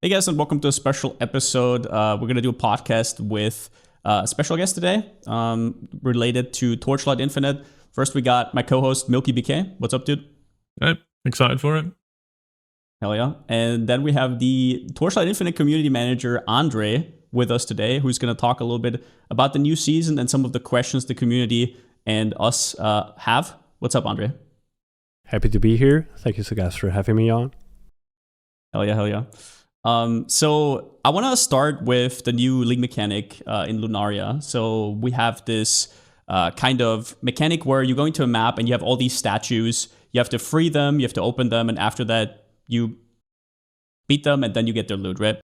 Hey guys, and welcome to a special episode. We're going to do a podcast with a special guest today related to Torchlight Infinite. First, we got my co-host, Milky BK. What's up, dude? Hey, excited for it. Hell yeah. And then we have the Torchlight Infinite community manager, Andre, with us today, who's going to talk a little bit about the new season and some of the questions the community and us have. What's up, Andre? Happy to be here. Thank you so guys for having me on. Hell yeah. So I want to start with the new league mechanic in Lunaria. So we have this kind of mechanic where you go into a map and you have all these statues. You have to free them, you have to open them, and after that, you beat them, and then you get their loot, right?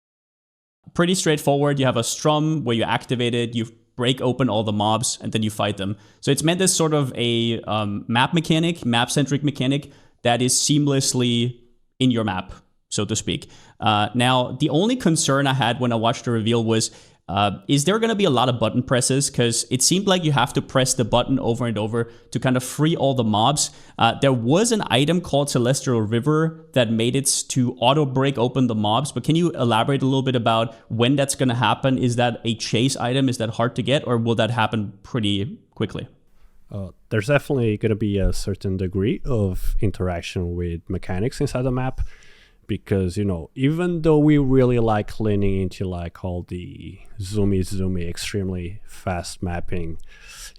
Pretty straightforward. You have a strum where you activate it, you break open all the mobs, and then you fight them. So it's meant as sort of a map-centric mechanic that is seamlessly in your map, so to speak. Now, the only concern I had when I watched the reveal was, is there going to be a lot of button presses? Because it seemed like you have to press the button over and over to kind of free all the mobs. There was an item called Celestial River that made it to auto-break open the mobs, but can you elaborate a little bit about when that's going to happen? Is that a chase item? Is that hard to get, or will that happen pretty quickly? There's definitely going to be a certain degree of interaction with mechanics inside the map. Because, even though we really like leaning into like all the zoomy, extremely fast mapping,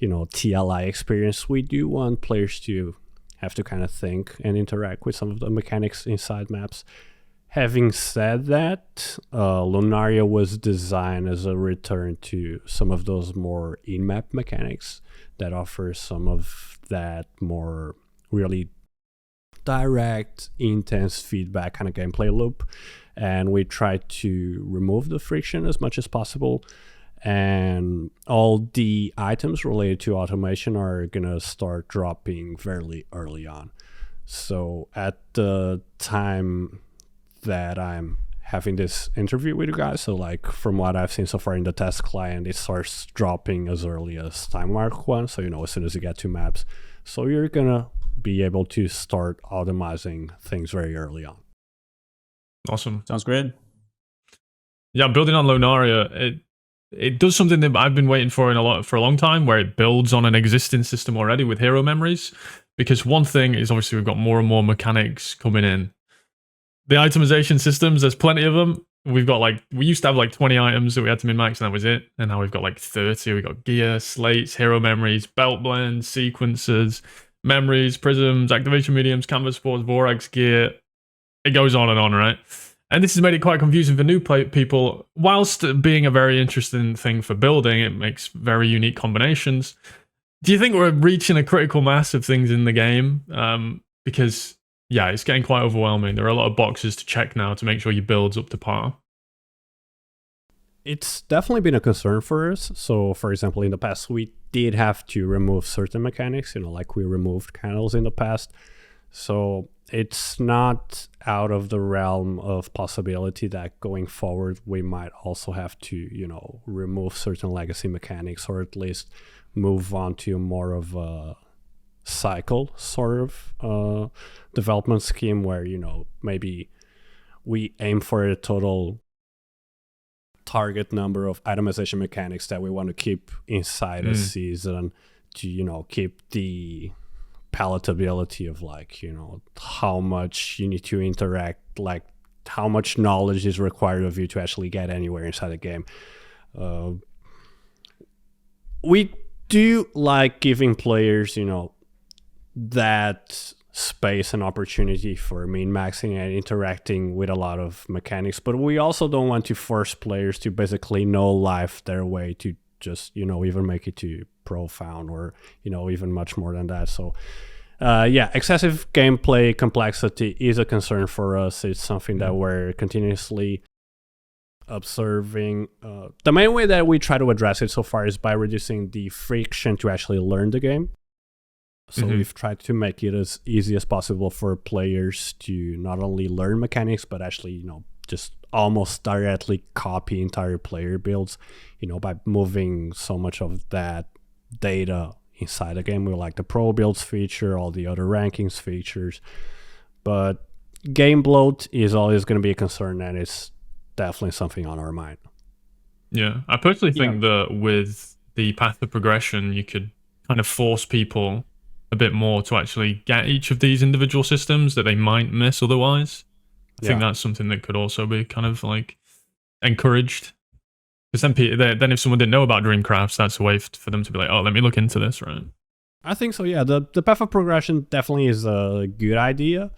TLI experience, we do want players to have to kind of think and interact with some of the mechanics inside maps. Having said that, Lunaria was designed as a return to some of those more in-map mechanics that offer some of that more really direct, intense feedback kind of gameplay loop, and we try to remove the friction as much as possible, and all the items related to automation are gonna start dropping very early on. So at the time that I'm having this interview with you guys, so like from what I've seen so far in the test client, it starts dropping as early as time mark 1, so as soon as you get 2 maps, so you're gonna be able to start automizing things very early on. Awesome. Sounds great. Yeah, building on Lunaria, it does something that I've been waiting for for a long time, where it builds on an existing system already with hero memories. Because one thing is, obviously we've got more and more mechanics coming in. The itemization systems, there's plenty of them. We've got we used to have 20 items that we had to min-max, and that was it. And now we've got 30. We've got gear, slates, hero memories, belt blends, sequences, memories, prisms, activation mediums, canvas sports, Vorax gear. It goes on, right? And this has made it quite confusing for new people. Whilst being a very interesting thing for building, it makes very unique combinations. Do you think we're reaching a critical mass of things in the game? Because, yeah, it's getting quite overwhelming. There are a lot of boxes to check now to make sure your build's up to par. It's definitely been a concern for us. So, for example, in the past, we did have to remove certain mechanics, like we removed candles in the past. So it's not out of the realm of possibility that going forward, we might also have to, remove certain legacy mechanics, or at least move on to more of a cycle sort of development scheme where, maybe we aim for a total target number of itemization mechanics that we want to keep inside a season to keep the palatability of how much you need to interact, how much knowledge is required of you to actually get anywhere inside the game. We do like giving players that space and opportunity for min-maxing and interacting with a lot of mechanics, but we also don't want to force players to basically no-life their way to just even make it to profound, or even much more than that. So excessive gameplay complexity is a concern for us. It's something that we're continuously observing. The main way that we try to address it so far is by reducing the friction to actually learn the game. So we've tried to make it as easy as possible for players to not only learn mechanics, but actually, just almost directly copy entire player builds, by moving so much of that data inside the game. We like the pro builds feature, all the other rankings features, but game bloat is always going to be a concern, and it's definitely something on our mind. Yeah, I personally think that with the path of progression, you could kind of force people a bit more to actually get each of these individual systems that they might miss otherwise. I think that's something that could also be kind of like encouraged. Because then if someone didn't know about Dreamcrafts, that's a way for them to be like, oh, let me look into this, right? I think so, yeah. The path of progression definitely is a good idea.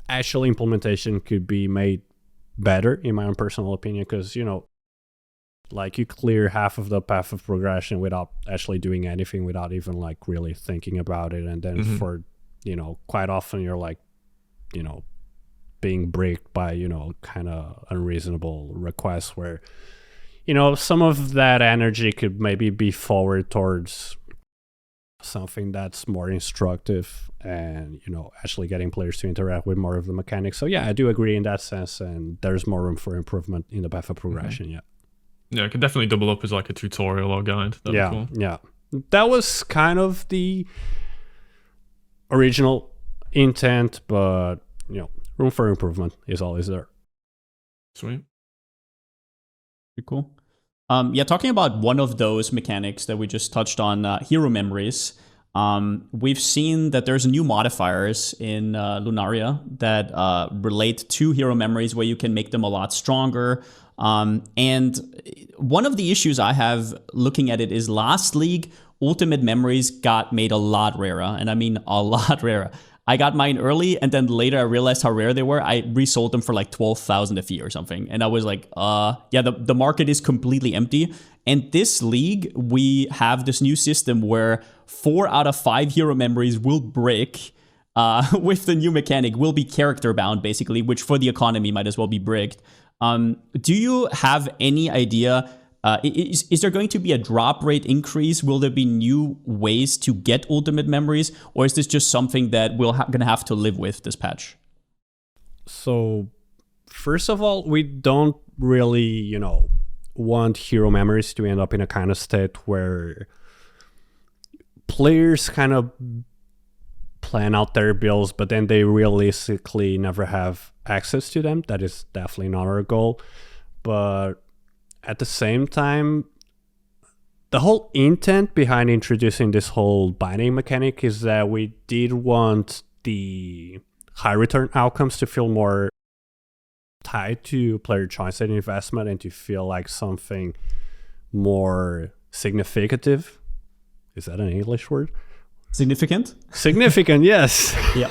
Actual implementation could be made better, in my own personal opinion, because, like you clear half of the path of progression without actually doing anything, without even like really thinking about it. And then for, quite often you're like, being bricked by, kind of unreasonable requests where, some of that energy could maybe be forward towards something that's more instructive and, actually getting players to interact with more of the mechanics. So yeah, I do agree in that sense, and there's more room for improvement in the path of progression. Yeah, it could definitely double up as like a tutorial or guide. That'd be cool. Yeah. That was kind of the original intent, but, room for improvement is always there. Sweet. Pretty cool. Talking about one of those mechanics that we just touched on, hero memories. We've seen that there's new modifiers in Lunaria that relate to hero memories where you can make them a lot stronger. And one of the issues I have looking at it is last league, ultimate memories got made a lot rarer. And I mean a lot rarer. I got mine early, and then later I realized how rare they were. I resold them for like 12,000 a fee or something. And I was like, the market is completely empty. And this league, we have this new system where 4 out of 5 hero memories will brick with the new mechanic, will be character bound, basically, which for the economy might as well be bricked. Do you have any idea? Is there going to be a drop rate increase? Will there be new ways to get ultimate memories? Or is this just something that we're going to have to live with this patch? So, first of all, we don't really, want hero memories to end up in a kind of state where players kind of plan out their builds, but then they realistically never have access to them. That is definitely not our goal. But at the same time, the whole intent behind introducing this whole binding mechanic is that we did want the high return outcomes to feel more tied to player choice and investment, and to feel like something more significative. Is that an English word? Significant? Significant, yes. Yeah.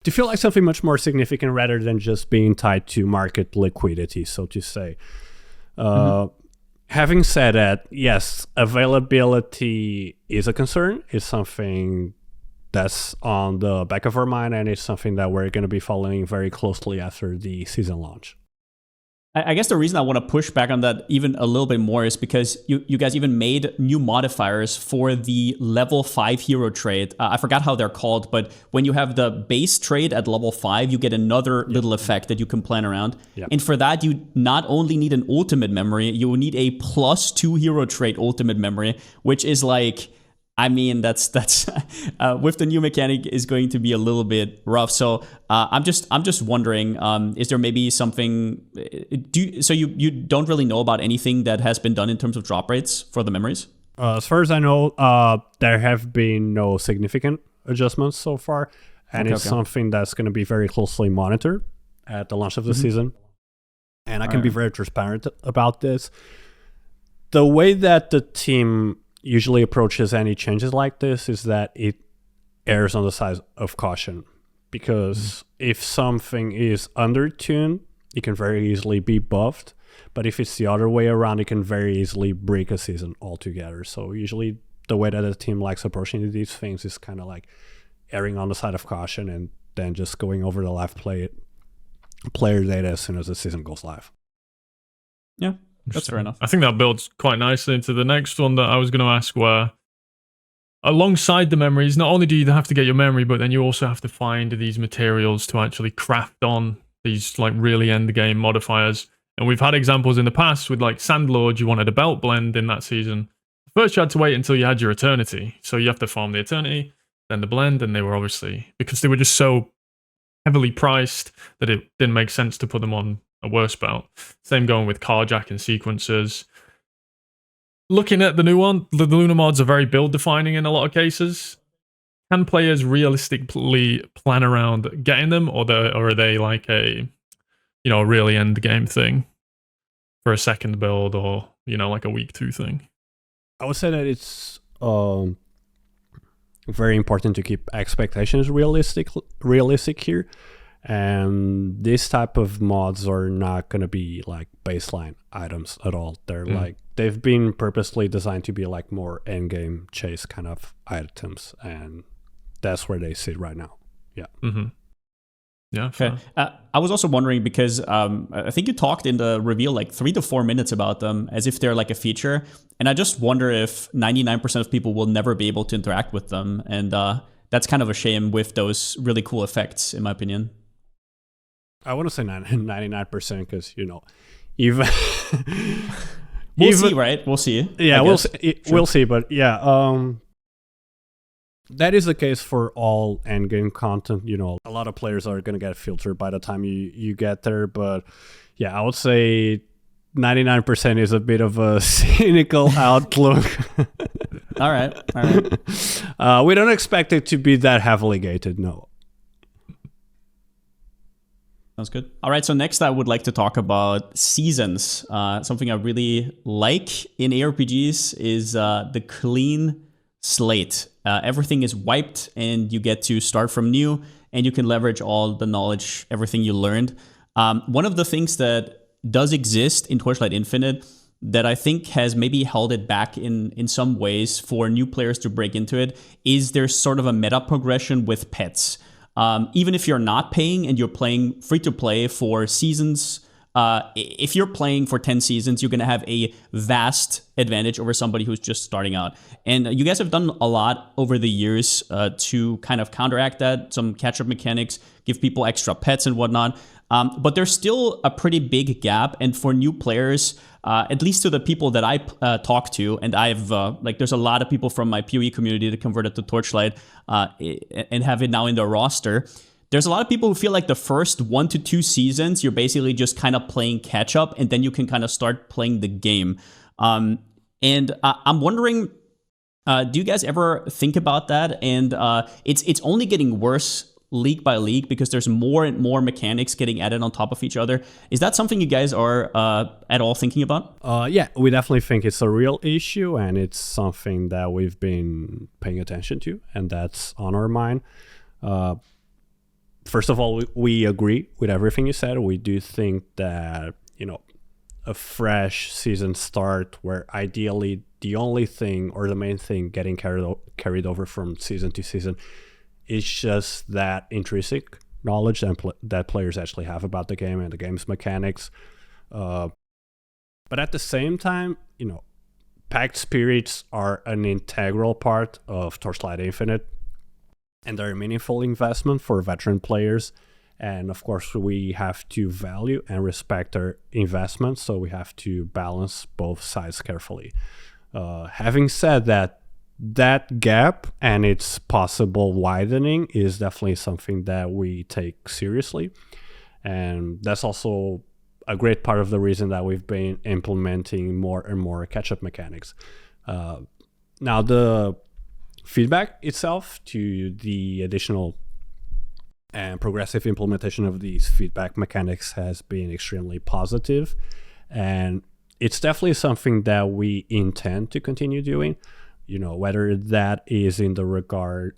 To feel like something much more significant rather than just being tied to market liquidity, so to say. Having said that, yes, availability is a concern. It's something that's on the back of our mind, and it's something that we're going to be following very closely after the season launch. I guess the reason I want to push back on that even a little bit more is because you guys even made new modifiers for the level 5 hero trait. I forgot how they're called, but when you have the base trait at level 5, you get another little effect that you can plan around. And for that, you not only need an ultimate memory, you need a +2 hero trait ultimate memory, which is like, I mean, that's with the new mechanic is going to be a little bit rough. So I'm just wondering, is there maybe something? You don't really know about anything that has been done in terms of drop rates for the memories? As far as I know, there have been no significant adjustments so far, and it's something that's going to be very closely monitored at the launch of the season. And I can be very transparent about this. The way that the team usually approaches any changes like this is that it errs on the side of caution, because if something is undertuned, it can very easily be buffed, but if it's the other way around, it can very easily break a season altogether. So usually the way that the team likes approaching these things is kind of like erring on the side of caution and then just going over the live player data as soon as the season goes live. Yeah. That's fair enough. I think that builds quite nicely into the next one that I was going to ask, where alongside the memories, not only do you have to get your memory, but then you also have to find these materials to actually craft on these like really end game modifiers. And we've had examples in the past with like Sandlord, you wanted a belt blend in that season. First you had to wait until you had your Eternity. So you have to farm the Eternity, then the blend, and they were obviously, because they were just so heavily priced that it didn't make sense to put them on a worse belt. Same going with carjack and sequencers. Looking at the new one, the Luna mods are very build defining in a lot of cases. Can players realistically plan around getting them, or are they like a, really end game thing for a second build, or like a week 2 thing? I would say that it's very important to keep expectations realistic here, and this type of mods are not going to be like baseline items at all. They're like, they've been purposely designed to be like more end game chase kind of items, and that's where they sit right now. Yeah. Yeah. Okay. I was also wondering because I think you talked in the reveal like 3 to 4 minutes about them as if they're like a feature. And I just wonder if 99% of people will never be able to interact with them. And that's kind of a shame with those really cool effects, in my opinion. I want to say 99% because, even... We'll see, right? We'll see. Yeah, we'll see. We'll see. But yeah, that is the case for all endgame content. A lot of players are going to get filtered by the time you get there. But yeah, I would say 99% is a bit of a cynical outlook. All right. We don't expect it to be that heavily gated, no. Sounds good. All right, so next I would like to talk about seasons. Something I really like in ARPGs is the clean slate. Everything is wiped and you get to start from new, and you can leverage all the knowledge, everything you learned. One of the things that does exist in Torchlight Infinite that I think has maybe held it back in some ways for new players to break into it is there's sort of a meta progression with pets. Even if you're not paying and you're playing free to play for seasons, if you're playing for 10 seasons, you're going to have a vast advantage over somebody who's just starting out. And you guys have done a lot over the years to kind of counteract that, some catch-up mechanics, give people extra pets and whatnot. But there's still a pretty big gap. And for new players, at least to the people that I talk to, and I've there's a lot of people from my PoE community that converted to Torchlight and have it now in their roster. There's a lot of people who feel like the first 1 to 2 seasons, you're basically just kind of playing catch up, and then you can kind of start playing the game. And I'm wondering, do you guys ever think about that? And it's only getting worse league by league because there's more and more mechanics getting added on top of each other. Is that something you guys are at all thinking about? Yeah, we definitely think it's a real issue, and it's something that we've been paying attention to, and that's on our mind. First of all, we agree with everything you said. We do think that, a fresh season start where ideally the only thing or the main thing getting carried over from season to season is just that intrinsic knowledge that players actually have about the game and the game's mechanics. But at the same time, packed spirits are an integral part of Torchlight Infinite, and they're a meaningful investment for veteran players. And of course, we have to value and respect our investment, so we have to balance both sides carefully. Having said that, that gap and its possible widening is definitely something that we take seriously. And that's also a great part of the reason that we've been implementing more and more catch-up mechanics. Now, the feedback itself to the additional and progressive implementation of these feedback mechanics has been extremely positive, and it's definitely something that we intend to continue doing. Whether that is in the regard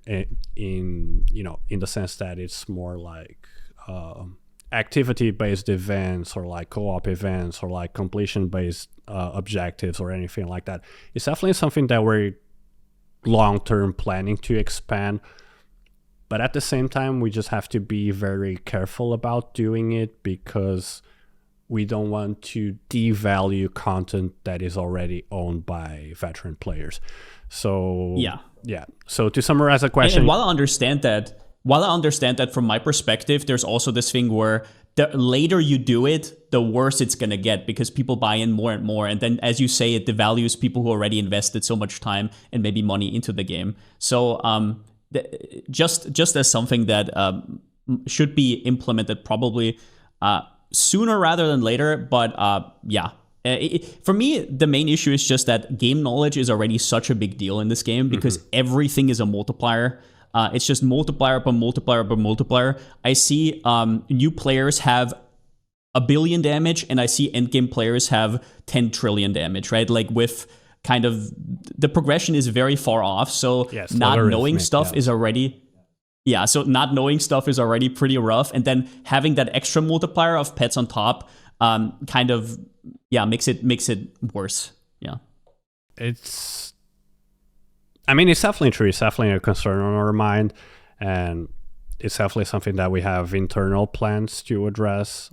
in the sense that it's more like activity-based events or like co-op events or like completion-based objectives or anything like that. It's definitely something that we're long-term planning to expand. But at the same time, we just have to be very careful about doing it because we don't want to devalue content that is already owned by veteran players. So yeah. So to summarize the question, and while I understand that from my perspective, there's also this thing where the later you do it, the worse it's gonna get because people buy in more and more, and then as you say, it devalues people who already invested so much time and maybe money into the game. So just as something that should be implemented probably sooner rather than later. But yeah. For me, the main issue is just that game knowledge is already such a big deal in this game because everything is a multiplier. It's just multiplier upon multiplier upon multiplier. I see new players have 1 billion damage, and I see endgame players have 10 trillion damage, right? Like with kind of the progression is very far off. So not knowing stuff is already... Yeah, so not knowing stuff is already pretty rough. And then having that extra multiplier of pets on top kind of... Yeah, makes it worse. Yeah. It's definitely true. It's definitely a concern on our mind. And it's definitely something that we have internal plans to address.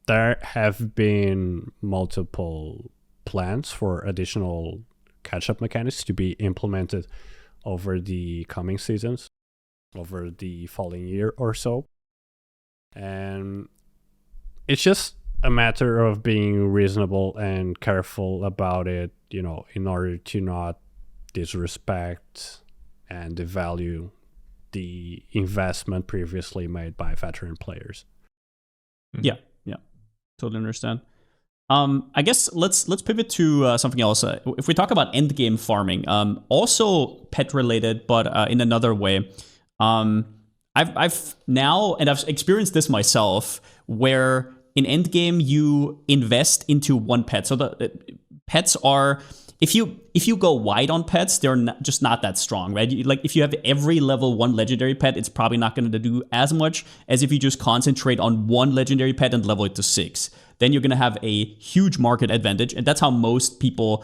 There have been multiple plans for additional catch-up mechanics to be implemented over the coming seasons, over the following year or so. And it's just a matter of being reasonable and careful about it, in order to not disrespect and devalue the investment previously made by veteran players. Yeah, totally understand. I guess let's pivot to something else. If we talk about endgame farming, also pet related, but in another way. I've now, and I've experienced this myself, where in endgame you invest into one pet. So the pets are, if you go wide on pets, they're just not that strong, right? Like if you have every level 1 legendary pet, it's probably not going to do as much as if you just concentrate on one legendary pet and level it to 6. Then you're going to have a huge market advantage, and that's how most people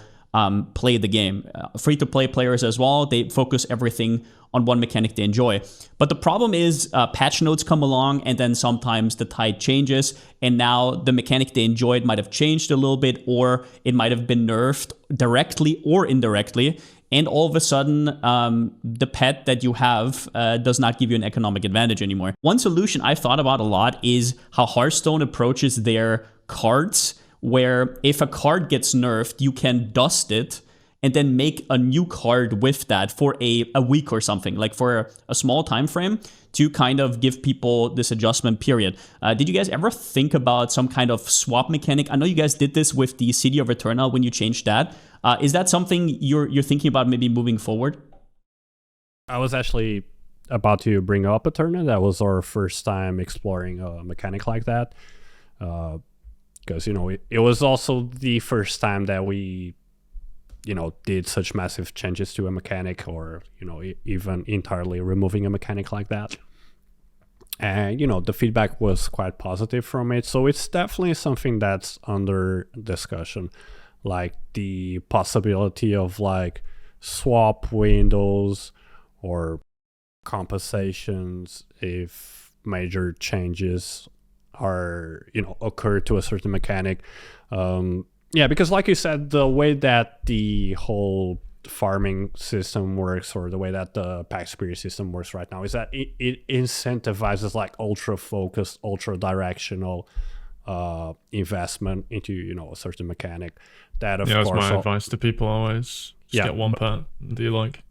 play the game. Free-to-play players as well, they focus everything on one mechanic they enjoy. But the problem is patch notes come along, and then sometimes the tide changes, and now the mechanic they enjoyed might have changed a little bit, or it might have been nerfed directly or indirectly, and all of a sudden the pet that you have does not give you an economic advantage anymore. One solution I've thought about a lot is how Hearthstone approaches their cards, where if a card gets nerfed, you can dust it and then make a new card with that for a week or something, like for a small time frame, to kind of give people this adjustment period. Did you guys ever think about some kind of swap mechanic? I know you guys did this with the City of Eternal when you changed that. Is that something you're thinking about maybe moving forward? I was actually about to bring up Eternal. That was our first time exploring a mechanic like that. Because, it was also the first time that we, did such massive changes to a mechanic, or, even entirely removing a mechanic like that. And, the feedback was quite positive from it. So it's definitely something that's under discussion. Like the possibility of swap windows or compensations if major changes are occur to a certain mechanic. Because like you said, the way that the whole farming system works, or the way that the pack spirit system works right now, is that it incentivizes ultra focused, ultra directional investment into a certain mechanic. That of course, that's my advice to people always. Just get one pet that you like.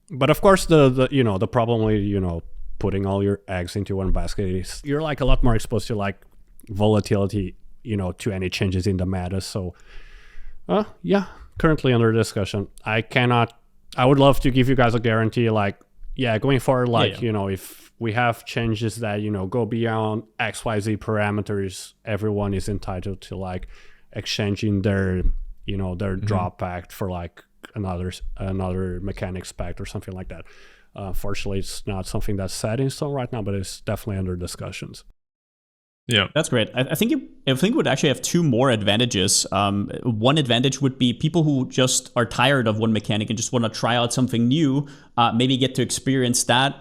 But of course, the problem with putting all your eggs into one basket is you're a lot more exposed to volatility, to any changes in the meta. So currently under discussion. I would love to give you guys a guarantee going forward, if we have changes that go beyond XYZ parameters, everyone is entitled to exchanging their drop pact for another mechanics pact or something like that. Fortunately, it's not something that's set in stone right now, but it's definitely under discussions. Yeah, that's great. I think it would actually have two more advantages. One advantage would be people who just are tired of one mechanic and just want to try out something new, maybe get to experience that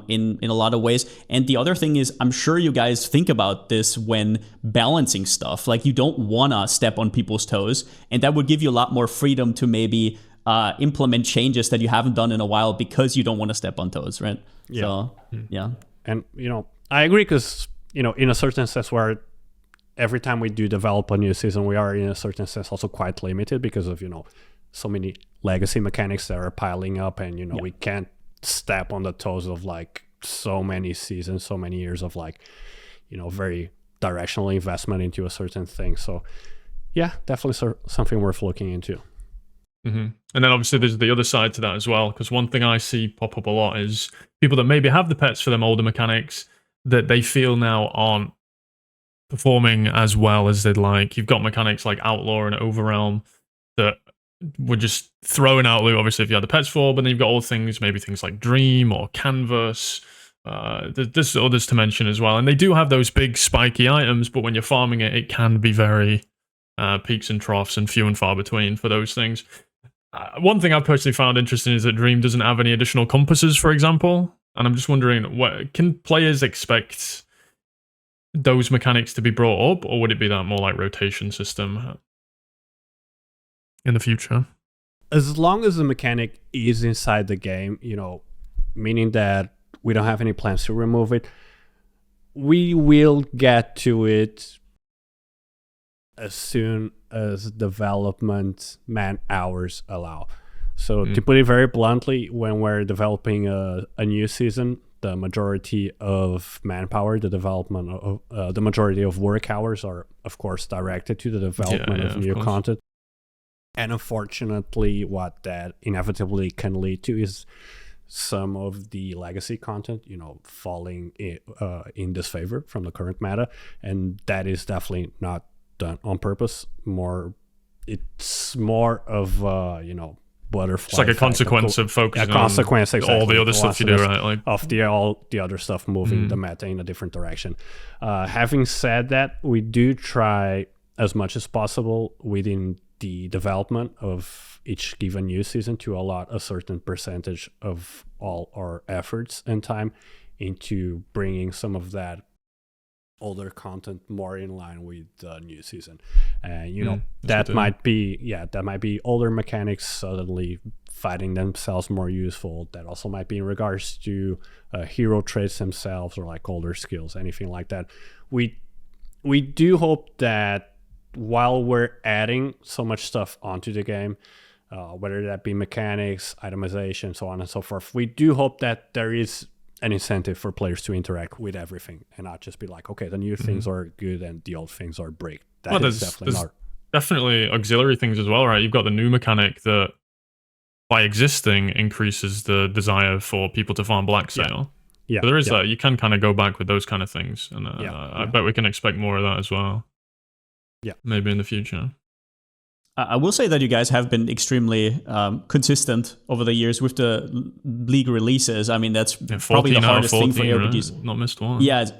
in a lot of ways. And the other thing is, I'm sure you guys think about this when balancing stuff. You don't want to step on people's toes, and that would give you a lot more freedom to maybe implement changes that you haven't done in a while because you don't want to step on toes, right? Yeah. So, yeah. And, I agree, because in a certain sense, where every time we do develop a new season, we are in a certain sense also quite limited because of, so many legacy mechanics that are piling up, and, we can't step on the toes of so many seasons, so many years of like, very directional investment into a certain thing. So yeah, definitely something worth looking into. Mm-hmm. And then obviously there's the other side to that as well, because one thing I see pop up a lot is people that maybe have the pets for them older mechanics that they feel now aren't performing as well as they'd like. You've got mechanics like Outlaw and Overrealm that were just throwing out loot, obviously, if you had the pets for, but then you've got all things, maybe things like Dream or Canvas. There's others to mention as well. And they do have those big spiky items, but when you're farming it, it can be very peaks and troughs and few and far between for those things. One thing I've personally found interesting is that Dream doesn't have any additional compasses, for example. And I'm just wondering, can players expect those mechanics to be brought up, or would it be that more like rotation system in the future? As long as the mechanic is inside the game, meaning that we don't have any plans to remove it, we will get to it as soon as development man hours allow. So to put it very bluntly, when we're developing a new season, the majority of manpower, the development of the majority of work hours are, of course, directed to the development of new content. And unfortunately, what that inevitably can lead to is some of the legacy content, falling in disfavor from the current meta, and that is definitely not done on purpose. It's more of butterfly. It's like a consequence of focusing on all the other stuff you do, right? Like all the other stuff moving the meta in a different direction. Having said that, we do try as much as possible within the development of each given new season to allot a certain percentage of all our efforts and time into bringing some of that older content more in line with the new season. And that might be older mechanics suddenly finding themselves more useful. That also might be in regards to hero traits themselves, or like older skills, anything like that. We do hope that while we're adding so much stuff onto the game, whether that be mechanics, itemization, so on and so forth, we do hope that there is an incentive for players to interact with everything and not just be like, okay, the new things are good and the old things are break. There's definitely auxiliary things as well, right? You've got the new mechanic that by existing increases the desire for people to farm black sale. Yeah. So there is that. You can kind of go back with those kind of things. And I bet we can expect more of that as well. Yeah. Maybe in the future. I will say that you guys have been extremely consistent over the years with the league releases. I mean, that's probably the hardest 14, thing for ARPGs. Right? Not missed one. Yeah, it's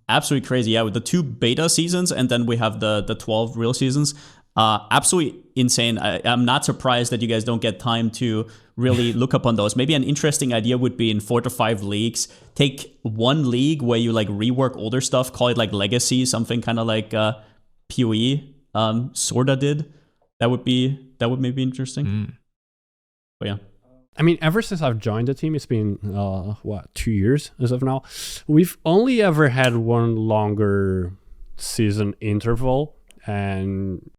absolutely crazy. Yeah, with the 2 beta seasons and then we have the 12 real seasons. Absolutely insane. I'm not surprised that you guys don't get time to really look up on those. Maybe an interesting idea would be in 4 to 5 leagues, take one league where you like rework older stuff, call it like Legacy, something kind of like PoE sorta did. That would maybe be interesting. But yeah. I mean, ever since I've joined the team, it's been 2 years as of now. We've only ever had one longer season interval, and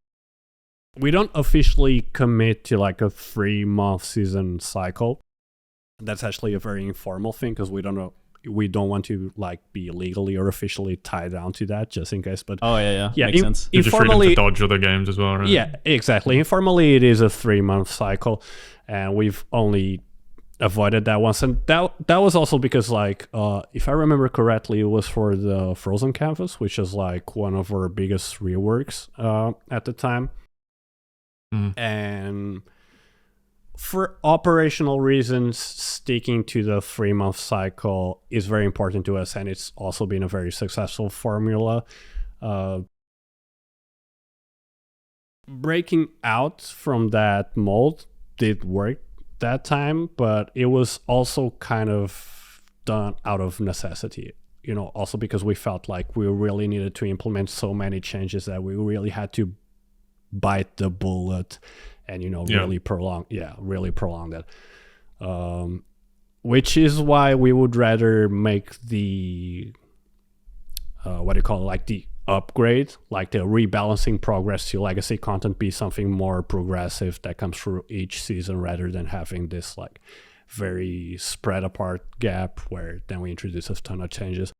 we don't officially commit to like a 3-month season cycle. That's actually a very informal thing because we don't want to like be legally or officially tied down to that, just in case. But yeah, makes sense. Informally, to dodge other games as well, right? Yeah, exactly. Informally, it is a 3-month cycle, and we've only avoided that once. And that was also because, like, if I remember correctly, it was for the Frozen Canvas, which is like one of our biggest reworks at the time. And for operational reasons, sticking to the 3-month cycle is very important to us, and it's also been a very successful formula. Breaking out from that mold did work that time, but it was also kind of done out of necessity. Also because we felt like we really needed to implement so many changes that we really had to bite the bullet and really prolong that, which is why we would rather make the the upgrade, like the rebalancing progress to legacy content, be something more progressive that comes through each season, rather than having this like very spread apart gap where then we introduce a ton of changes.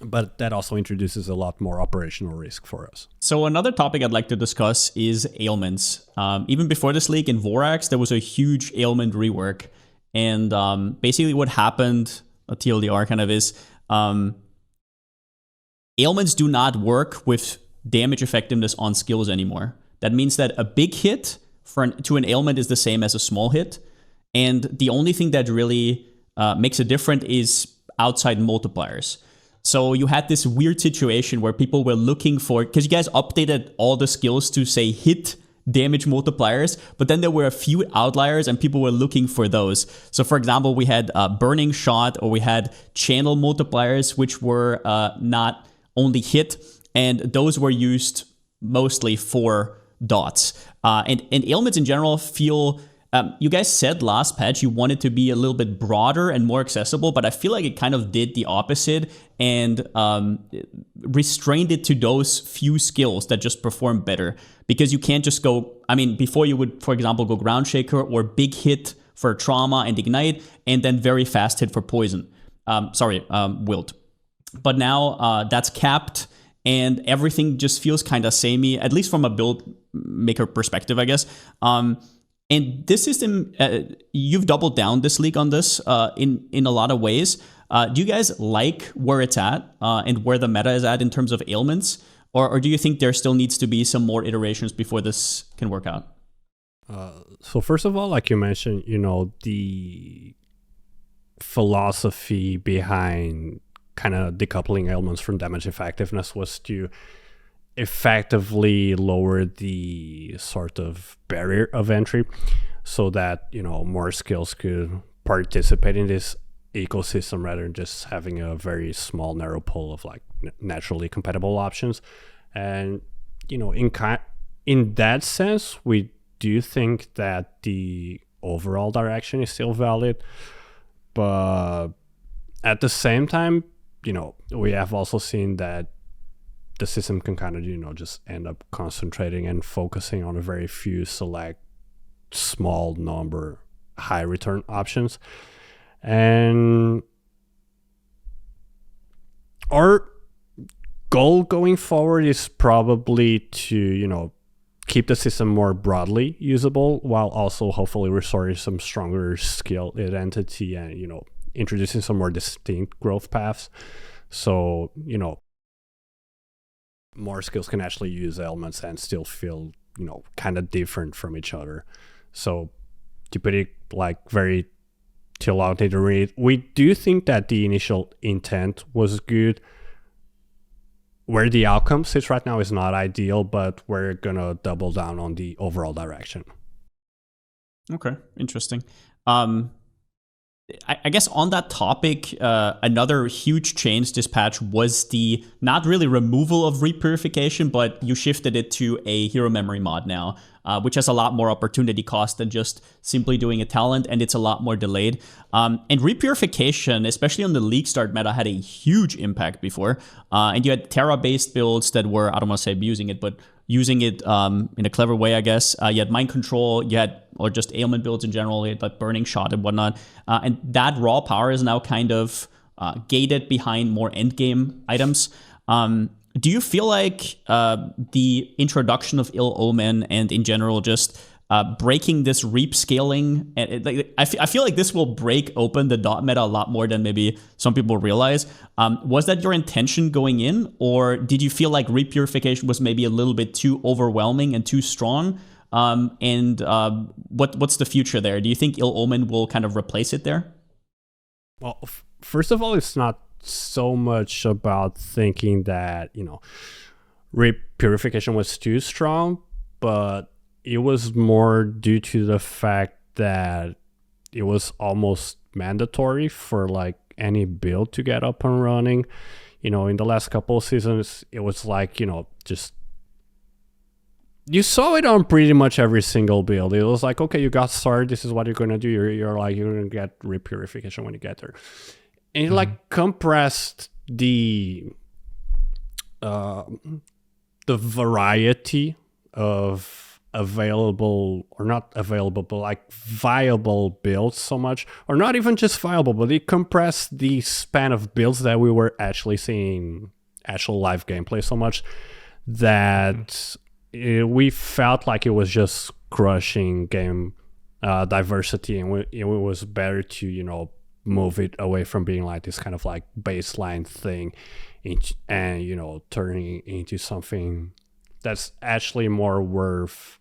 But that also introduces a lot more operational risk for us. So another topic I'd like to discuss is ailments. Even before this leak in Vorax, there was a huge ailment rework. And basically what happened, a TLDR kind of is, ailments do not work with damage effectiveness on skills anymore. That means that a big hit to an ailment is the same as a small hit. And the only thing that really makes it different is outside multipliers. So you had this weird situation where people were looking for, because you guys updated all the skills to say hit damage multipliers, but then there were a few outliers and people were looking for those. So for example, we had burning shot, or we had channel multipliers, which were not only hit, and those were used mostly for dots. And ailments in general feel, you guys said last patch you wanted to be a little bit broader and more accessible, but I feel like it kind of did the opposite and restrained it to those few skills that just perform better. Because you can't just go, I mean, before you would, for example, go ground shaker or big hit for trauma and ignite, and then very fast hit for poison. Wilt. But now that's capped, and everything just feels kind of samey, at least from a build maker perspective, I guess. And this system, you've doubled down this league on this in a lot of ways. Do you guys like where it's at and where the meta is at in terms of ailments? Or do you think there still needs to be some more iterations before this can work out? So first of all, like you mentioned, the philosophy behind kind of decoupling ailments from damage effectiveness was to effectively lower the sort of barrier of entry so that more skills could participate in this ecosystem rather than just having a very small narrow pool of like naturally compatible options. And in that sense, we do think that the overall direction is still valid, but at the same time, we have also seen that the system can kind of, just end up concentrating and focusing on a very few select small number high return options. And our goal going forward is probably to, keep the system more broadly usable while also hopefully restoring some stronger skill identity and, introducing some more distinct growth paths. So, more skills can actually use ailments and still feel, kind of different from each other. So to put it like very theologically, we do think that the initial intent was good. Where the outcome sits right now is not ideal, but we're going to double down on the overall direction. Okay, interesting. I guess on that topic, another huge change this patch was the not really removal of repurification, but you shifted it to a hero memory mod now, which has a lot more opportunity cost than just simply doing a talent, and it's a lot more delayed. And repurification, especially on the League Start meta, had a huge impact before. And you had Terra-based builds that were, I don't want to say abusing it, but using it in a clever way, I guess. You had Mind Control, or just ailment builds in general, like Burning Shot and whatnot. And that raw power is now kind of gated behind more endgame items. Do you feel like the introduction of Ill Omen and in general just breaking this reap scaling, I feel like this will break open the dot meta a lot more than maybe some people realize. Was that your intention going in, or did you feel like repurification was maybe a little bit too overwhelming and too strong? What's the future there? Do you think Ill Omen will kind of replace it there? Well, first of all, it's not so much about thinking that, repurification was too strong, but it was more due to the fact that it was almost mandatory for like any build to get up and running. In the last couple of seasons, it was like, just you saw it on pretty much every single build. It was like, okay, you got started, this is what you're gonna do. You're gonna get repurification when you get there. And it like compressed the variety of available, or not available, but like viable builds so much, or not even just viable, but it compressed the span of builds that we were actually seeing actual live gameplay so much that we felt like it was just crushing game diversity, and it was better to, you know, move it away from being like this kind of like baseline thing and, you know, turning into something that's actually more worth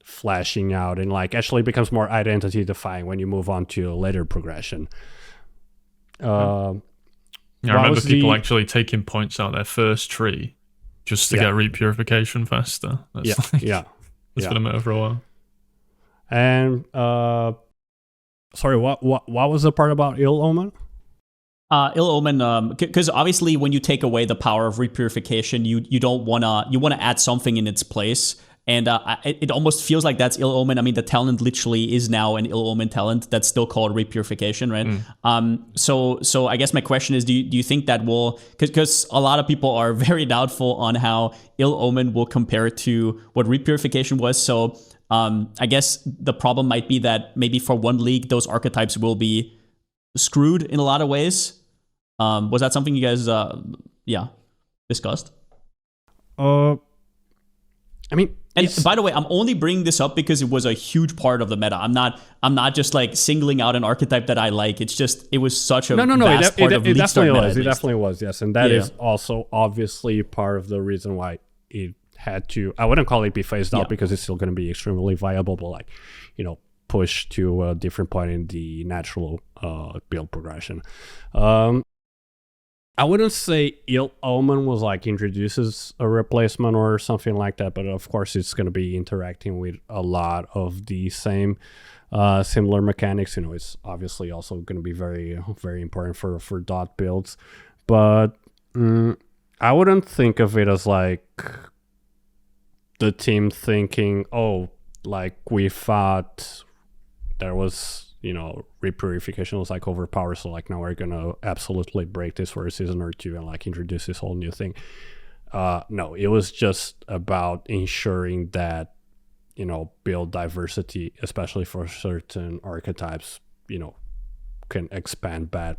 flashing out and like actually becomes more identity defining when you move on to a later progression. I remember people actually taking points out their first tree just to get repurification faster. That's it's been a matter for a while. And sorry, what was the part about Ill Omen? Ill Omen, because obviously when you take away the power of repurification, you don't wanna, you wanna add something in its place, and it almost feels like that's Ill Omen. I mean, the talent literally is now an Ill Omen talent that's still called repurification, right? So I guess my question is, do you think that will, because a lot of people are very doubtful on how Ill Omen will compare to what repurification was. So I guess the problem might be that maybe for one league, those archetypes will be screwed in a lot of ways. Was that something you guys, discussed? I mean, and by the way, I'm only bringing this up because it was a huge part of the meta. I'm not just like singling out an archetype that I like. It's just, it was such a vast part of League Start meta. It definitely was, yes. And that is also obviously part of the reason why it had to, I wouldn't call it be phased out because it's still going to be extremely viable, but like, you know, push to a different point in the natural build progression. I wouldn't say Ill Omen was like introduces a replacement or something like that, but of course it's going to be interacting with a lot of the same similar mechanics. You know, it's obviously also going to be very, very important for dot builds, but I wouldn't think of it as like the team thinking, oh, like we thought there was, you know, repurification was like overpowered, so like now we're gonna absolutely break this for a season or two and like introduce this whole new thing. No, it was just about ensuring that, you know, build diversity, especially for certain archetypes, you know, can expand back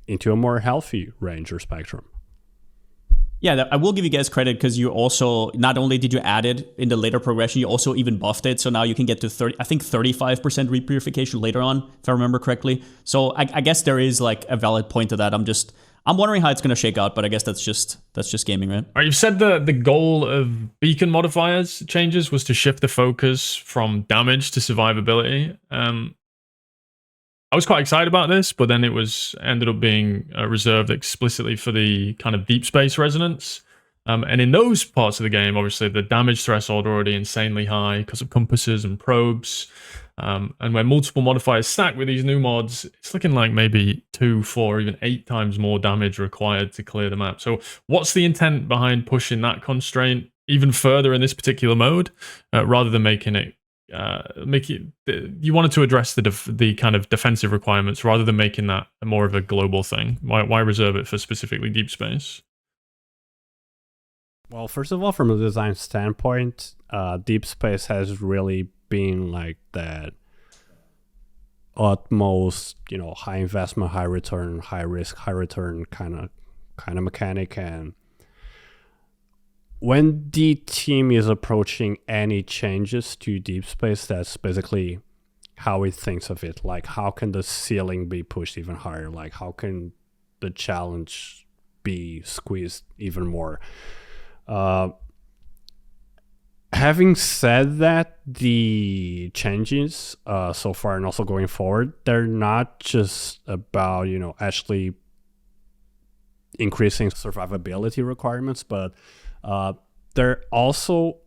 into a more healthy range or spectrum. Yeah, I will give you guys credit because you also, not only did you add it in the later progression, you also even buffed it. So now you can get to 35% repurification later on, if I remember correctly. So I guess there is like a valid point to that. I'm wondering how it's going to shake out, but I guess that's just gaming, right? All right, you've said the goal of beacon modifiers changes was to shift the focus from damage to survivability. I was quite excited about this, but then it ended up being reserved explicitly for the kind of deep space resonance. And in those parts of the game, obviously, the damage threshold already insanely high because of compasses and probes. And when multiple modifiers stack with these new mods, it's looking like maybe 2, 4, even 8 times more damage required to clear the map. So what's the intent behind pushing that constraint even further in this particular mode, rather than making it you wanted to address the kind of defensive requirements rather than making that more of a global thing? Why reserve it for specifically deep space? Well, first of all, from a design standpoint, deep space has really been like that utmost, you know, high investment, high return, high risk, high return kind of mechanic. And when the team is approaching any changes to deep space, that's basically how it thinks of it. Like, how can the ceiling be pushed even higher? Like, how can the challenge be squeezed even more? Having said that, the changes so far and also going forward, they're not just about, you know, actually increasing survivability requirements, but they're also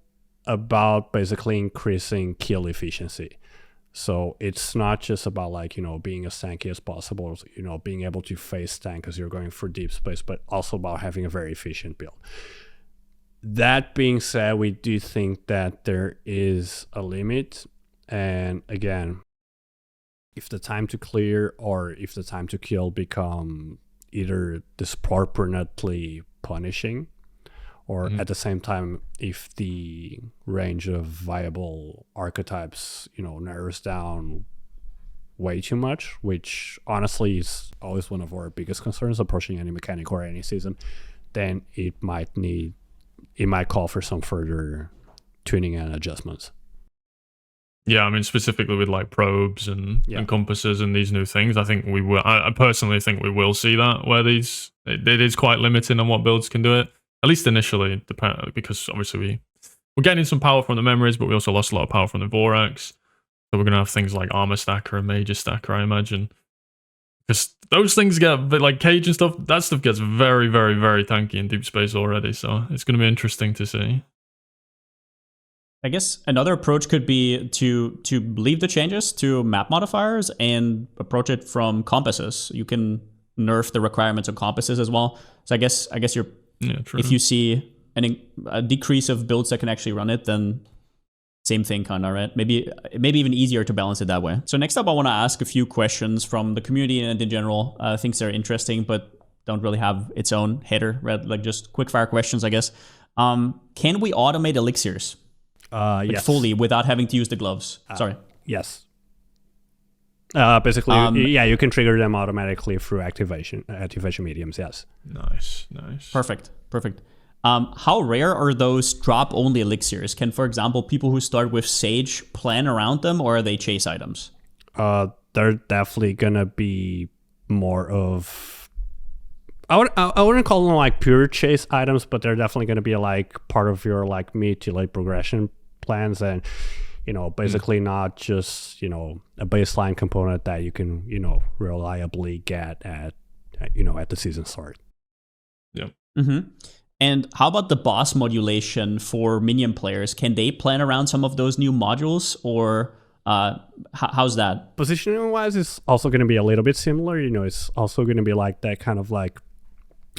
about basically increasing kill efficiency. So it's not just about like, you know, being as tanky as possible, you know, being able to face tank as you're going for deep space, but also about having a very efficient build. That being said, we do think that there is a limit. And again, if the time to clear or if the time to kill become either disproportionately punishing, or at the same time, if the range of viable archetypes, narrows down way too much, which honestly is always one of our biggest concerns approaching any mechanic or any season, then it might call for some further tuning and adjustments. Yeah, I mean, specifically with like probes and compasses and these new things, I think we will. I personally think we will see that where it is quite limiting on what builds can do it, at least initially, because obviously we're getting some power from the memories, but we also lost a lot of power from the Vorax. So we're gonna have things like Armor Stacker and Major Stacker, I imagine, because those things get like Cage and stuff. That stuff gets very, very, very tanky in deep space already. So it's gonna be interesting to see. I guess another approach could be to leave the changes to map modifiers and approach it from compasses. You can nerf the requirements of compasses as well. So I guess you're if you see a decrease of builds that can actually run it, then same thing kind of, right? Maybe even easier to balance it that way. So next up, I want to ask a few questions from the community and in general. Things that are interesting, but don't really have its own header, right? Like just quick fire questions, I guess. Can we automate elixirs? Yes. Fully without having to use the gloves. Sorry. Yes. Basically, you can trigger them automatically through activation mediums. Yes. Nice. Perfect. How rare are those drop-only elixirs? Can, for example, people who start with Sage plan around them, or are they chase items? They're definitely gonna be more of. I wouldn't call them like pure chase items, but they're definitely gonna be like part of your like mid to late progression plans, and basically not just a baseline component that you can reliably get at the season start. Yeah. Mm-hmm. And how about the boss modulation for minion players? Can they plan around some of those new modules, or how's that? Positioning wise, it's also going to be a little bit similar. It's also going to be like that kind of like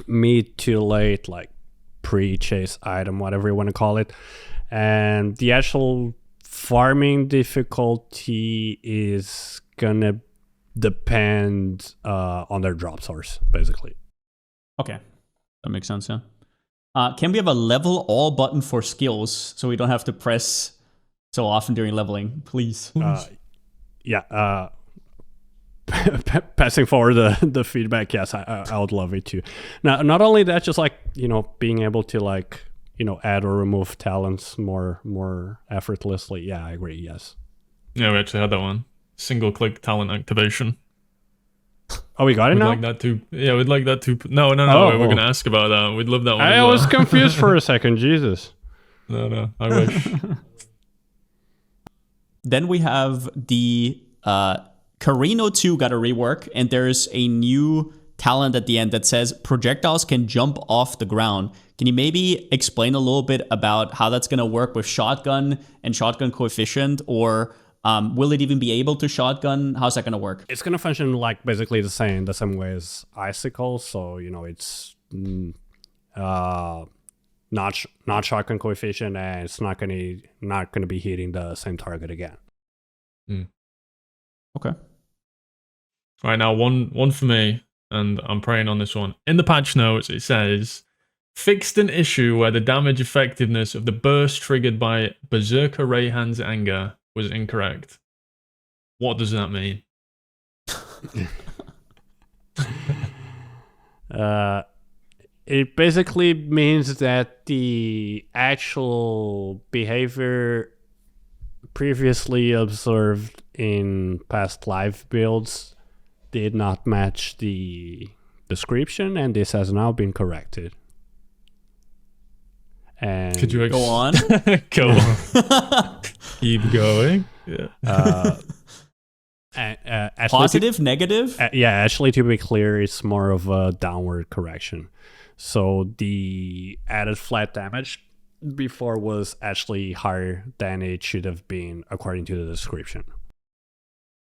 mid to late, like pre-chase item, whatever you want to call it. And the actual farming difficulty is going to depend on their drop source, basically. Okay, that makes sense, yeah. Can we have a level all button for skills so we don't have to press so often during leveling, please? Passing forward the feedback, yes, I would love it too. Now, not only that, just like being able to like add or remove talents more effortlessly. Yeah, I agree. Yes. Yeah, we actually had that one. Single click talent activation. Oh, we got it now? We'd like that too. Yeah, we'd like that too. No. We're going to ask about that. We'd love that one. I was confused for a second. Jesus. No. I wish. Then we have the Carino 2 got a rework, and there's a new talent at the end that says projectiles can jump off the ground. Can you maybe explain a little bit about how that's going to work with shotgun and shotgun coefficient, or will it even be able to shotgun? How's that going to work? It's going to function like basically the same way as Icicle. So, it's not shotgun coefficient, and it's not going to be hitting the same target again. Okay. All right, now one for me, and I'm praying on this one. In the patch notes, it says, fixed an issue where the damage effectiveness of the burst triggered by Berserker Rayhan's anger was incorrect. What does that mean? It basically means that the actual behavior previously observed in past live builds did not match the description, and this has now been corrected. And could you go on? Go on. Keep going. Yeah. Positive, negative? Actually, to be clear, it's more of a downward correction. So the added flat damage before was actually higher than it should have been according to the description.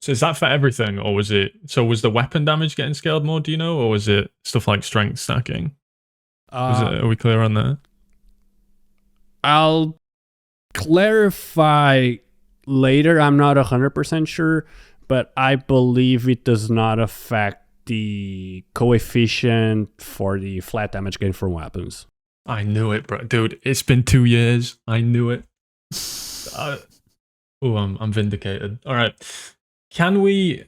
So is that for everything, or was the weapon damage getting scaled more, do you know, or was it stuff like strength stacking? Are we clear on that? I'll clarify later. I'm not 100% sure, but I believe it does not affect the coefficient for the flat damage gain from weapons. I knew it, bro. Dude, it's been 2 years. I knew it. I'm vindicated. All right. Can we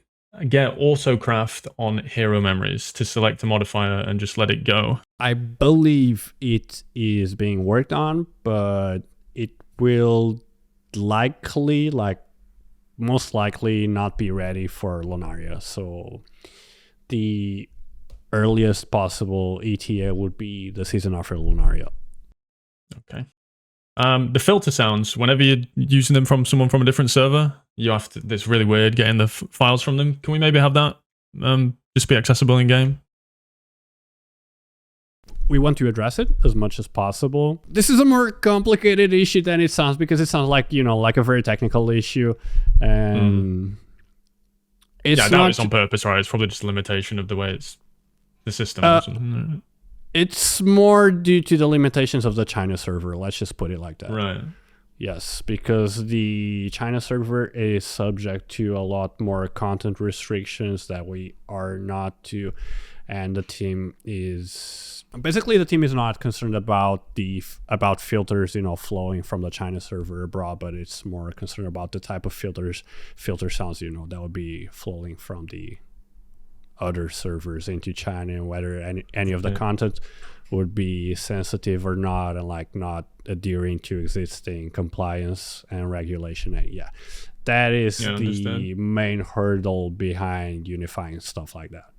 get autocraft on hero memories to select a modifier and just let it go? I believe it is being worked on, but it will likely, most likely not be ready for Lunaria. So the earliest possible ETA would be the season after Lunaria. Okay. The filter sounds, whenever you're using them from someone from a different server, you have to, it's really weird getting the files from them. Can we maybe have that just be accessible in game? We want to address it as much as possible. This is a more complicated issue than it sounds, because it sounds like, like a very technical issue. And it's that is on purpose, right? It's probably just a limitation of the way it's the system or something. It's more due to the limitations of the China server. Let's just put it like that. Right. Yes, because the China server is subject to a lot more content restrictions that we are not to. And the team is not concerned about about filters, flowing from the China server abroad, but it's more concerned about the type of filter sounds, that would be flowing from the other servers into China, and whether any of the content would be sensitive or not, and not adhering to existing compliance and regulation. And that is the main hurdle behind unifying stuff like that.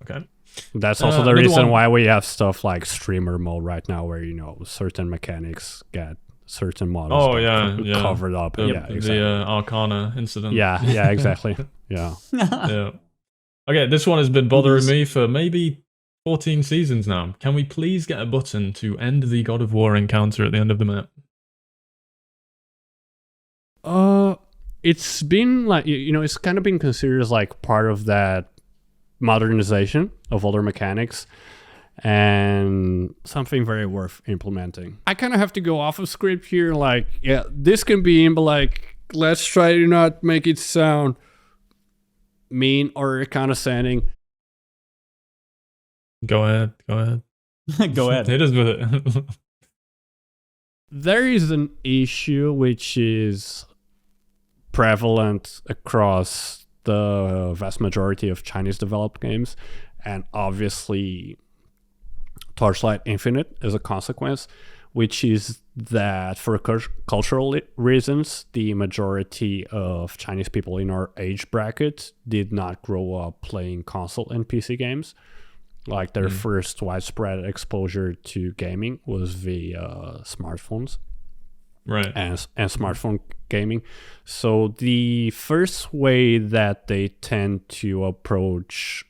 Okay. That's also the reason why we have stuff like streamer mode right now, where certain mechanics get certain models covered up. Exactly. The Arcana incident. Yeah, exactly. Yeah. Okay, this one has been bothering me for maybe 14 seasons now. Can we please get a button to end the God of War encounter at the end of the map? It's been it's kind of been considered as part of that modernization of older mechanics, and something very worth implementing. I kind of have to go off of script here. This can be in, but let's try to not make it sound mean or condescending. Go ahead. Go ahead. Hit us with it. There is an issue which is prevalent across the vast majority of Chinese developed games, and obviously Torchlight Infinite is a consequence, which is that for cultural reasons, the majority of Chinese people in our age bracket did not grow up playing console and PC games. Their first widespread exposure to gaming was via smartphones. Right. And smartphone gaming. So the first way that they tend to approach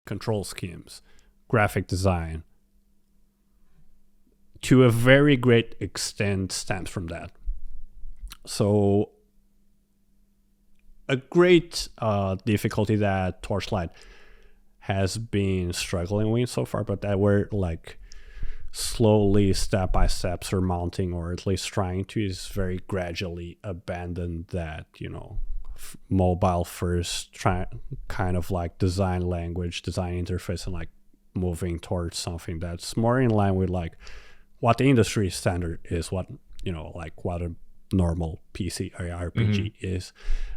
control schemes, graphic design, to a very great extent stems from that. So a great difficulty that Torchlight has been struggling with so far, but that we're slowly, step by step, surmounting, or at least trying to, is very gradually abandon that, mobile first kind of design language, design interface, and moving towards something that's more in line with what the industry standard is, what what a normal PC RPG is.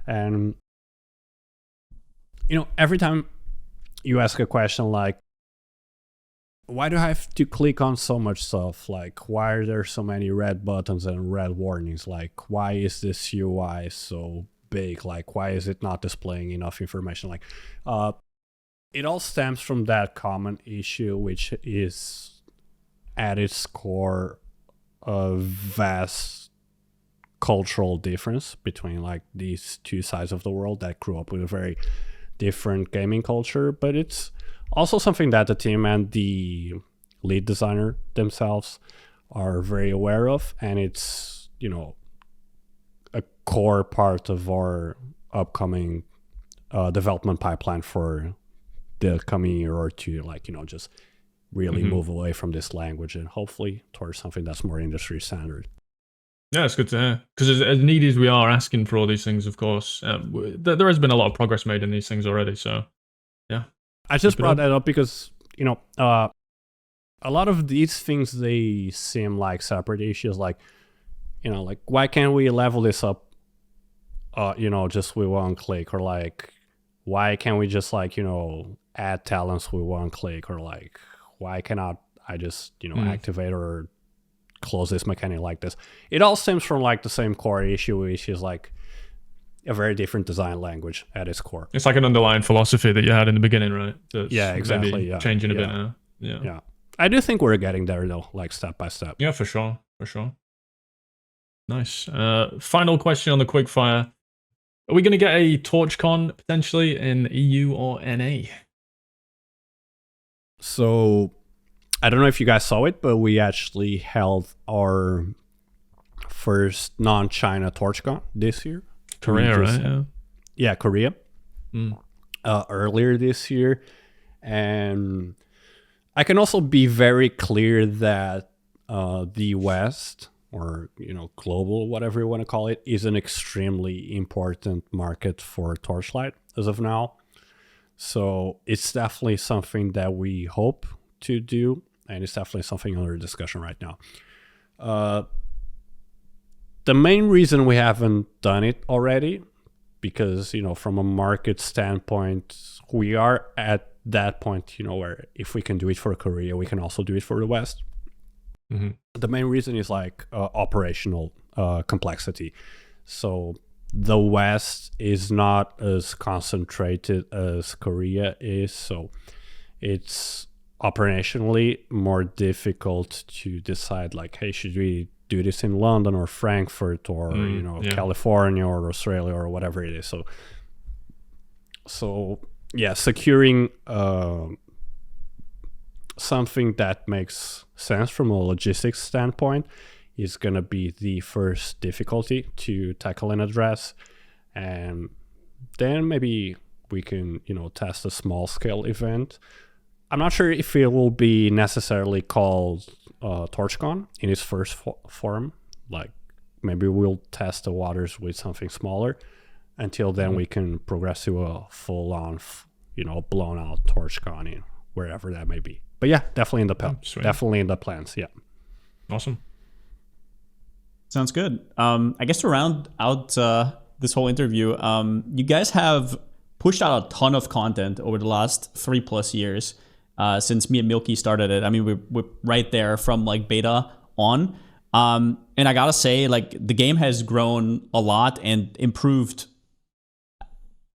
And every time you ask a question why do I have to click on so much stuff? Why are there so many red buttons and red warnings? Why is this UI so big? Why is it not displaying enough information? It all stems from that common issue, which is at its core a vast cultural difference between these two sides of the world that grew up with a very different gaming culture. But it's also something that the team and the lead designer themselves are very aware of, and it's a core part of our upcoming development pipeline for the coming year or two. Just really move away from this language and hopefully towards something that's more industry standard. Yeah, it's good to hear. Because as needy as we are asking for all these things, of course, there has been a lot of progress made in these things already. So, yeah. I just brought that up because, a lot of these things, they seem like separate issues. Like, like why can't we level this up, just with one click, or like why can't we just like, add talents with one click, or like why cannot I just, activate or close this mechanic like this? It all stems from like the same core issue, which is like a very different design language at its core. It's like an underlying philosophy that you had in the beginning, right? That's Exactly. Yeah, changing a bit now. Yeah. I do think we're getting there though, like step by step. Yeah, for sure. Nice. Final question on the quickfire. Are we going to get a TorchCon potentially in EU or NA? So I don't know if you guys saw it, but we actually held our first non-China TorchCon this year. Korea, right? Yeah, Korea. Earlier this year. And I can also be very clear that the West, or global, whatever you want to call it, is an extremely important market for Torchlight as of now. So it's definitely something that we hope to do, and it's definitely something under discussion right now. The main reason we haven't done it already, because from a market standpoint, we are at that point, where if we can do it for Korea, we can also do it for the West. Mm-hmm. The main reason is like operational complexity. So the West is not as concentrated as Korea is, so it's operationally more difficult to decide like, hey, should we do this in London or Frankfurt or California or Australia or whatever it is. So yeah, securing something that makes sense from a logistics standpoint is going to be the first difficulty to tackle and address. And then maybe we can, test a small scale event. I'm not sure if it will be necessarily called TorchCon in its first form. Like maybe we'll test the waters with something smaller. Until then, we can progress to a full-on, blown out TorchCon in wherever that may be. But yeah, definitely in the plans. Yeah. Awesome. Sounds good. I guess to round out this whole interview, you guys have pushed out a ton of content over the last 3+ years since me and Milky started it. I mean, we're right there from like beta on. And I gotta say, like, the game has grown a lot and improved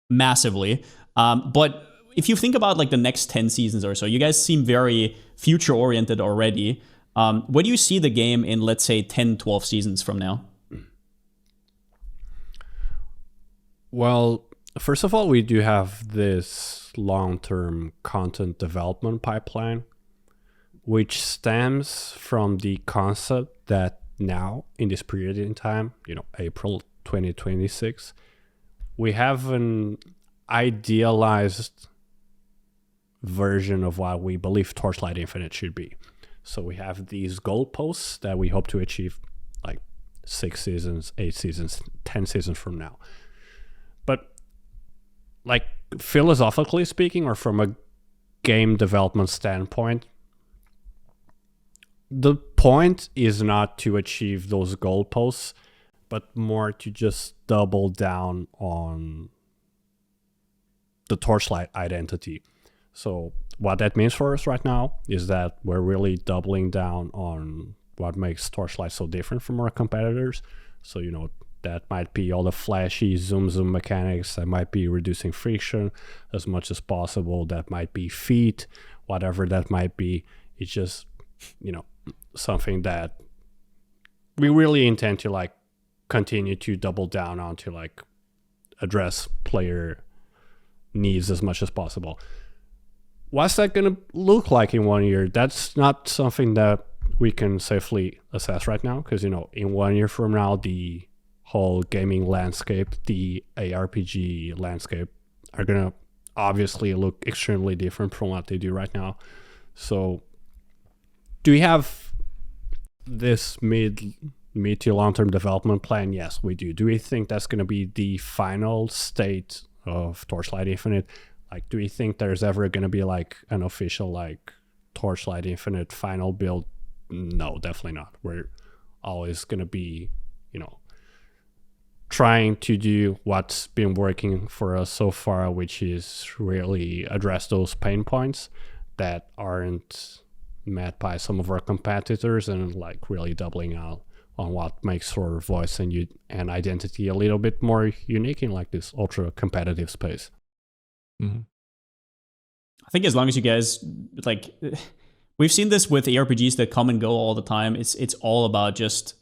massively. But if you think about like the next 10 seasons or so, you guys seem very future oriented already. Where do you see the game in, let's say, 10, 12 seasons from now? Well, first of all, we do have this long-term content development pipeline, which stems from the concept that now, in this period in time, April 2026, we have an idealized version of what we believe Torchlight Infinite should be. So we have these goalposts that we hope to achieve like 6 seasons, 8 seasons, 10 seasons from now. But like philosophically speaking, or from a game development standpoint, the point is not to achieve those goalposts, but more to just double down on the Torchlight identity. So what that means for us right now is that we're really doubling down on what makes Torchlight so different from our competitors. So, that might be all the flashy zoom mechanics, that might be reducing friction as much as possible, that might be feet, whatever that might be. It's just, something that we really intend to like continue to double down on, to like address player needs as much as possible. What's that going to look like in 1 year? That's not something that we can safely assess right now, because in 1 year from now, the whole gaming landscape, the ARPG landscape, are going to obviously look extremely different from what they do right now. So do we have this mid to long-term development plan? Yes, we do. Do we think that's going to be the final state of Torchlight Infinite? Like, do we think there's ever going to be like an official like Torchlight Infinite final build, no, definitely not. We're always going to be, trying to do what's been working for us so far, which is really address those pain points that aren't met by some of our competitors, and like really doubling out on what makes our voice and identity a little bit more unique in like this ultra competitive space. Mm-hmm. I think as long as you guys like, we've seen this with ARPGs that come and go all the time. It's all about just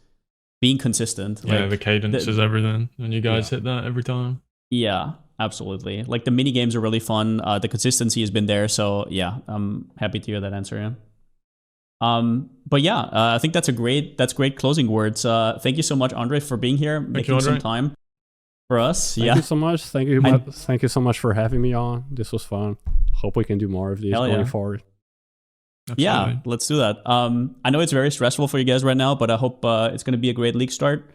being consistent. Yeah, like, the cadence is everything, and you guys hit that every time. Yeah, absolutely. Like the mini games are really fun. The consistency has been there, so yeah, I'm happy to hear that answer. Yeah. But yeah, I think that's great closing words. Thank you so much, Andre, for being here, making some time for us. Thank you so much. Thank you so much for having me on. This was fun. Hope we can do more of these going forward. Absolutely. Yeah, let's do that. I know it's very stressful for you guys right now, but I hope it's going to be a great league start.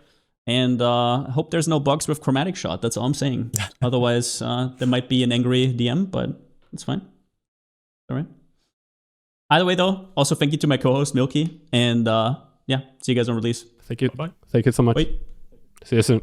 And I hope there's no bugs with Chromatic Shot. That's all I'm saying. Otherwise, there might be an angry DM, but it's fine. All right. Either way, though, also thank you to my co-host, Milky. And yeah, see you guys on release. Thank you. Bye. Thank you so much. Bye. See you soon.